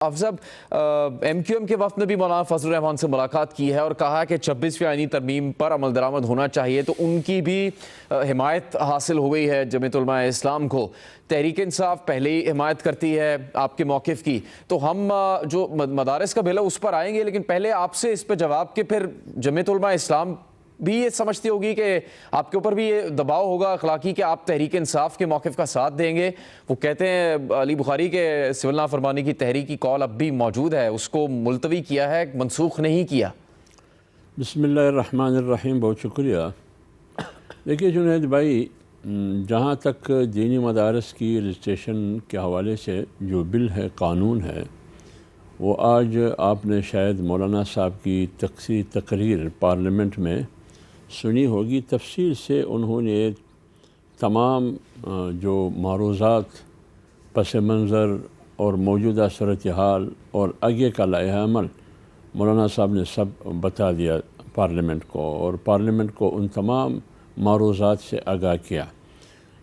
افضل M Q M کے وفد نے بھی مولانا فضل الرحمان سے ملاقات کی ہے اور کہا کہ 26ویں آئینی ترمیم پر عمل درآمد ہونا چاہیے، تو ان کی بھی حمایت حاصل ہو گئی ہے جمعیت علماء اسلام کو۔ تحریک انصاف پہلے ہی حمایت کرتی ہے آپ کے موقف کی، تو ہم جو مدارس کا بل ہے اس پر آئیں گے، لیکن پہلے آپ سے اس پہ جواب کہ پھر جمعیت علماء اسلام بھی یہ سمجھتی ہوگی کہ آپ کے اوپر بھی یہ دباؤ ہوگا اخلاقی کہ آپ تحریک انصاف کے موقف کا ساتھ دیں گے۔ وہ کہتے ہیں علی بخاری کے سول نافرمانی کی تحریکی کال اب بھی موجود ہے، اس کو ملتوی کیا ہے، منسوخ نہیں کیا۔ بسم اللہ الرحمن الرحیم، بہت شکریہ۔ دیکھیے جنید بھائی، جہاں تک دینی مدارس کی رجسٹریشن کے حوالے سے جو بل ہے، قانون ہے، وہ آج آپ نے شاید مولانا صاحب کی تقریر پارلیمنٹ میں سنی ہوگی۔ تفصیل سے انہوں نے تمام جو معروضات، پس منظر اور موجودہ صورتحال اور آگے کا لائحہ عمل مولانا صاحب نے سب بتا دیا پارلیمنٹ کو، اور پارلیمنٹ کو ان تمام معروضات سے آگاہ کیا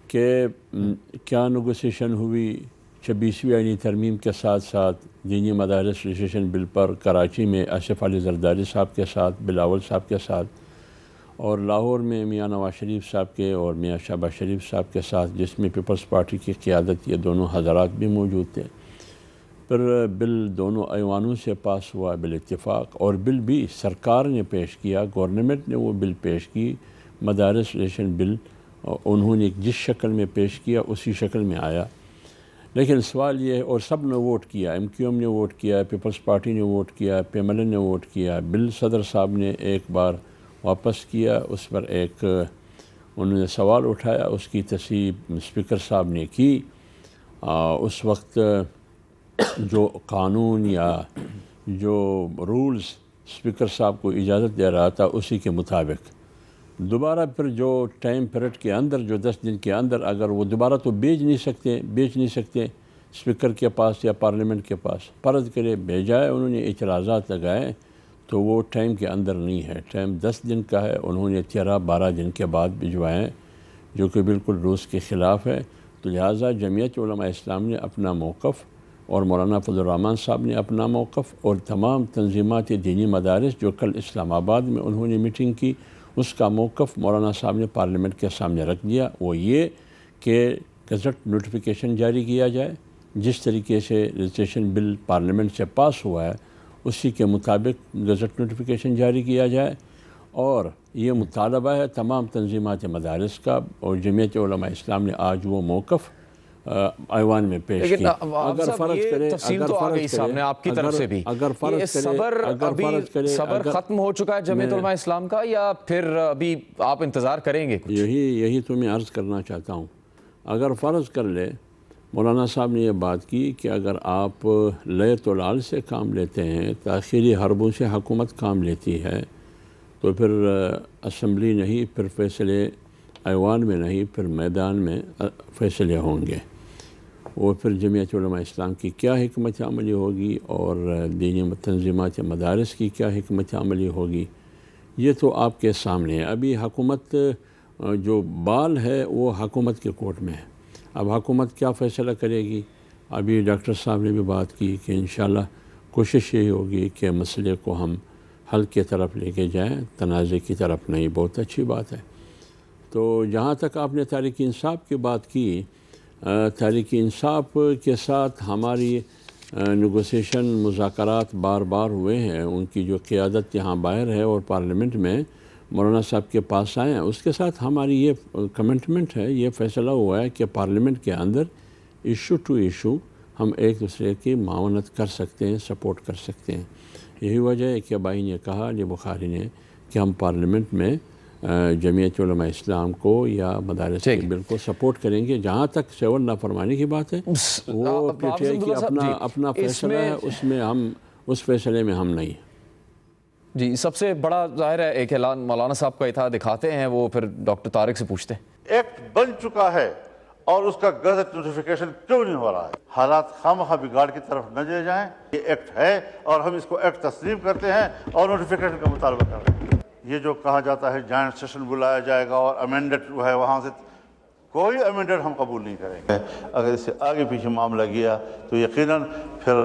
کہ کیا نیگوسیشن ہوئی 26ویں آئینی ترمیم کے ساتھ ساتھ دینی مدارس رجسٹریشن بل پر کراچی میں آصف علی زرداری صاحب کے ساتھ، بلاول صاحب کے ساتھ، اور لاہور میں میاں نواز شریف صاحب کے اور میاں شہباز شریف صاحب کے ساتھ، جس میں پیپلز پارٹی کی قیادت یہ دونوں حضرات بھی موجود تھے۔ پھر بل دونوں ایوانوں سے پاس ہوا بالاتفاق، اور بل بھی سرکار نے پیش کیا، گورنمنٹ نے وہ بل پیش کی، مدارس رجسٹریشن بل انہوں نے جس شکل میں پیش کیا اسی شکل میں آیا۔ لیکن سوال یہ ہے، اور سب نے ووٹ کیا، ایم کیو ایم نے ووٹ کیا، پیپلز پارٹی نے ووٹ کیا، پی ایم ایل این نے ووٹ کیا، بل صدر صاحب نے ایک بار واپس کیا، اس پر ایک انہوں نے سوال اٹھایا، اس کی تصحیح اسپیکر صاحب نے کی۔ اس وقت جو قانون یا جو رولز اسپیکر صاحب کو اجازت دے رہا تھا اسی کے مطابق دوبارہ پھر جو ٹائم پیریڈ کے اندر، جو 10 دن کے اندر اگر وہ دوبارہ تو بیچ نہیں سکتے اسپیکر کے پاس یا پارلیمنٹ کے پاس، فرض کرے بھیجائے، انہوں نے اعتراضات لگائے تو وہ ٹائم کے اندر نہیں ہے، ٹائم 10 دن کا ہے، انہوں نے 13-12 دن کے بعد بھجوائے، جو کہ بالکل رولز کے خلاف ہے۔ تو لہٰذا جمعیت علماء اسلام نے اپنا موقف، اور مولانا فضل الرحمان صاحب نے اپنا موقف، اور تمام تنظیمات دینی مدارس جو کل اسلام آباد میں انہوں نے میٹنگ کی، اس کا موقف مولانا صاحب نے پارلیمنٹ کے سامنے رکھ دیا۔ وہ یہ کہ گزٹ نوٹیفیکیشن جاری کیا جائے، جس طریقے سے رجسٹریشن بل پارلیمنٹ سے پاس ہوا ہے اسی کے مطابق گزٹ نوٹیفیکیشن جاری کیا جائے، اور یہ مطالبہ ہے تمام تنظیمات مدارس کا، اور جمعیت علماء اسلام نے آج وہ موقف ایوان میں پیش کی۔ اگر فرض کرے، تفصیل تو آ گئی سامنے آپ کی طرف سے بھی، صبر ختم ہو چکا ہے جمعیت علماء اسلام کا، یا پھر ابھی آپ انتظار کریں گے کچھ؟ یہی تو میں عرض کرنا چاہتا ہوں۔ اگر فرض کر لے، مولانا صاحب نے یہ بات کی کہ اگر آپ لیت و لال سے کام لیتے ہیں، تاخیری حربوں سے حکومت کام لیتی ہے، تو پھر اسمبلی نہیں، پھر فیصلے ایوان میں نہیں، پھر میدان میں فیصلے ہوں گے۔ وہ پھر جمعیت علماء اسلام کی کیا حکمت عملی ہوگی، اور دینی تنظیمات مدارس کی کیا حکمت عملی ہوگی، یہ تو آپ کے سامنے ہے۔ ابھی حکومت جو بال ہے وہ حکومت کے کورٹ میں ہے، اب حکومت کیا فیصلہ کرے گی۔ ابھی ڈاکٹر صاحب نے بھی بات کی کہ انشاءاللہ کوشش یہی ہوگی کہ مسئلے کو ہم حل کی طرف لے کے جائیں، تنازع کی طرف نہیں۔ بہت اچھی بات ہے۔ تو جہاں تک آپ نے تحریک انصاف کی بات کی، تحریک انصاف کے ساتھ ہماری نیگوسیشن، مذاکرات بار بار ہوئے ہیں، ان کی جو قیادت یہاں باہر ہے اور پارلیمنٹ میں مولانا صاحب کے پاس آئے ہیں، اس کے ساتھ ہماری یہ کمٹمنٹ ہے، یہ فیصلہ ہوا ہے کہ پارلیمنٹ کے اندر ایشو ٹو ایشو ہم ایک دوسرے کی معاونت کر سکتے ہیں، سپورٹ کر سکتے ہیں۔ یہی وجہ ہے کہ بھائی نے کہا، علی بخاری نے، کہ ہم پارلیمنٹ میں جمعیت علماء اسلام کو یا مدارس کے بل کو سپورٹ کریں گے۔ جہاں تک سول نافرمانی کی بات ہے، وہ پی ٹی آئی کی اپنا فیصلہ ہے، اس میں ہم اس فیصلے میں ہم نہیں۔ جی، سب سے بڑا ظاہر ہے ایک اعلان مولانا صاحب کا اتحاد دکھاتے ہیں، وہ پھر ڈاکٹر طارق سے پوچھتے ہیں۔ ایکٹ بن چکا ہے اور اس کا گزٹ نوٹیفیکیشن کیوں نہیں ہو رہا ہے؟ حالات خواہ بگاڑ کی طرف نہ لے جائیں۔ یہ ایکٹ ہے اور ہم اس کو ایکٹ تسلیم کرتے ہیں اور نوٹیفیکیشن کا مطالبہ کر رہے ہیں۔ یہ جو کہا جاتا ہے جوائنٹ سیشن بلایا جائے گا اور امینڈڈ ہے وہاں سے، کوئی امینڈڈ ہم قبول نہیں کریں گے۔ اگر اس سے آگے پیچھے معاملہ گیا تو یقیناً پھر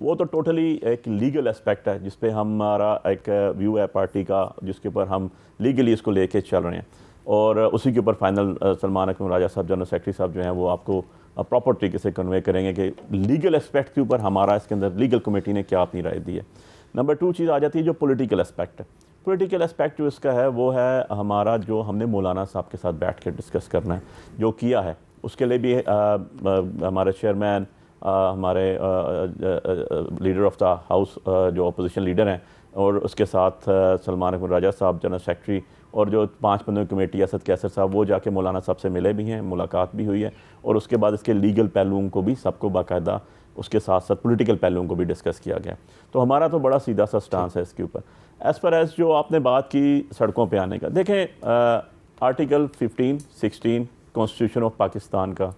وہ تو ٹوٹلی ایک لیگل اسپیکٹ ہے جس پہ ہمارا ایک ویو ہے پارٹی کا، جس کے اوپر ہم لیگلی اس کو لے کے چل رہے ہیں، اور اسی کے اوپر فائنل سلمان اکرم راجہ صاحب جنرل سیکرٹری صاحب جو ہیں وہ آپ کو پراپر طریقے سے کنوے کریں گے کہ لیگل اسپیکٹ کے اوپر ہمارا اس کے اندر لیگل کمیٹی نے کیا اپنی رائے دی ہے۔ نمبر 2 چیز آ جاتی ہے جو پولیٹیکل اسپیکٹ ہے۔ پولیٹیکل اسپیکٹ جو اس کا ہے وہ ہے ہمارا جو ہم نے مولانا صاحب کے ساتھ بیٹھ کے ڈسکس کرنا ہے، جو کیا ہے اس کے لیے بھی ہمارے چیئرمین، ہمارے لیڈر آف دا ہاؤس جو اپوزیشن لیڈر ہیں، اور اس کے ساتھ سلمان اکرم راجہ صاحب جنرل سیکرٹری، اور جو 5 بندوں کی کمیٹی اسد کیسر صاحب، وہ جا کے مولانا صاحب سے ملے بھی ہیں، ملاقات بھی ہوئی ہے، اور اس کے بعد اس کے لیگل پہلوؤں کو بھی سب کو باقاعدہ اس کے ساتھ ساتھ پولیٹیکل پہلوؤں کو بھی ڈسکس کیا گیا۔ تو ہمارا تو بڑا سیدھا سا سٹانس ہے اس کے اوپر۔ ایز پر ایز جو آپ نے بات کی سڑکوں پہ آنے کا، دیکھیں آرٹیکل 15-16 کانسٹیٹیوشن آف پاکستان کا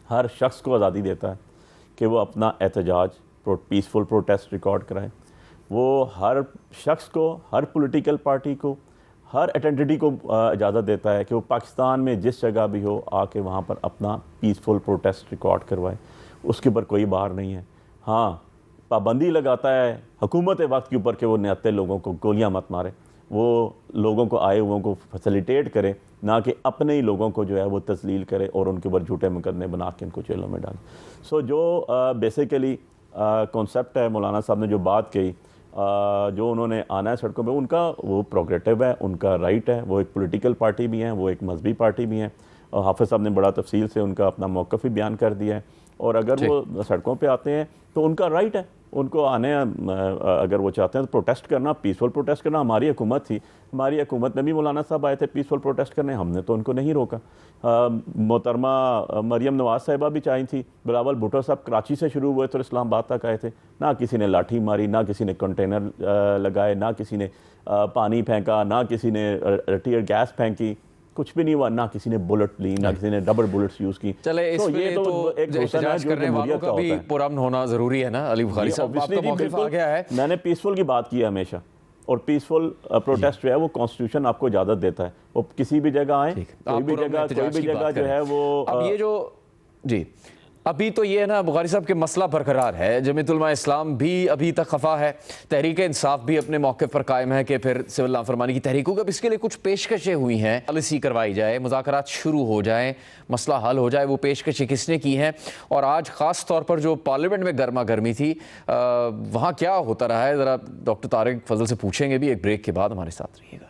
ہر شخص کو آزادی دیتا ہے کہ وہ اپنا احتجاج پیسفل پروٹیسٹ ریکارڈ کرائے۔ وہ ہر شخص کو، ہر پولیٹیکل پارٹی کو، ہر ایٹنٹی کو اجازت دیتا ہے کہ وہ پاکستان میں جس جگہ بھی ہو آ کے وہاں پر اپنا پیسفل پروٹیسٹ ریکارڈ کروائے، اس کے اوپر کوئی بار نہیں ہے۔ ہاں، پابندی لگاتا ہے حکومت وقت کے اوپر کہ وہ نہتے لوگوں کو گولیاں مت مارے، وہ لوگوں کو آئے ہوئوں کو فیسیلیٹیٹ کرے، نہ کہ اپنے ہی لوگوں کو جو ہے وہ تذلیل کرے اور ان کے اوپر جھوٹے مقدمے بنا کے ان کو جیلوں میں ڈالے۔ سو جو بیسیکلی کانسیپٹ ہے، مولانا صاحب نے جو بات کہی، جو انہوں نے آنا ہے سڑکوں پہ، ان کا وہ پروگریٹو ہے، ان کا رائٹ ہے، وہ ایک پولیٹیکل پارٹی بھی ہیں، وہ ایک مذہبی پارٹی بھی ہیں، اور حافظ صاحب نے بڑا تفصیل سے ان کا اپنا موقف بھی بیان کر دیا ہے، اور اگر وہ سڑکوں پہ آتے ہیں تو ان کا رائٹ ہے، ان کو آنے، اگر وہ چاہتے ہیں تو پروٹیسٹ کرنا، پیسفل پروٹیسٹ کرنا۔ ہماری حکومت تھی، ہماری حکومت میں بھی مولانا صاحب آئے تھے پیسفل پروٹیسٹ کرنے، ہم نے تو ان کو نہیں روکا۔ محترمہ مریم نواز صاحبہ بھی چاہی تھی، بلاول بھٹو صاحب کراچی سے شروع ہوئے تو اسلام آباد تک آئے تھے، نہ کسی نے لاٹھی ماری، نہ کسی نے کنٹینر لگائے، نہ کسی نے پانی پھینکا، نہ کسی نے ٹیئر گیس پھینکی، کچھ بھی نہیں ہوا، نہ کسی نے بلٹ لی، نہ کسی نے ڈبل بلٹس یوز کی۔ چلے اس یہ تو ایک احتجاج کرنے والوں کا بھی پرامن ہونا ضروری ہے نا علی بخاری صاحب، آپ کا موقف آ گیا ہے۔ میں نے پیسفل کی بات کی ہے ہمیشہ، اور پیسفل پروٹیسٹ جو ہے وہ کانسٹیٹیوشن آپ کو اجازت دیتا ہے، وہ کسی بھی جگہ آئیں، کوئی بھی جگہ جو ہے وہ۔ اب یہ جو جی ابھی تو یہ ہے نا بخاری صاحب کے مسئلہ برقرار ہے، جمعیت علماء اسلام بھی ابھی تک خفا ہے، تحریک انصاف بھی اپنے موقف پر قائم ہے کہ پھر سول نافرمانی کی تحریکوں کا اس کے لیے کچھ پیشکشیں ہوئی ہیں، پالیسی کروائی جائے، مذاکرات شروع ہو جائیں، مسئلہ حل ہو جائے۔ وہ پیشکشیں کس نے کی ہیں، اور آج خاص طور پر جو پارلیمنٹ میں گرما گرمی تھی وہاں کیا ہوتا رہا ہے، ذرا ڈاکٹر طارق فضل سے پوچھیں گے بھی۔ ایک بریک کے بعد ہمارے ساتھ رہیے گا۔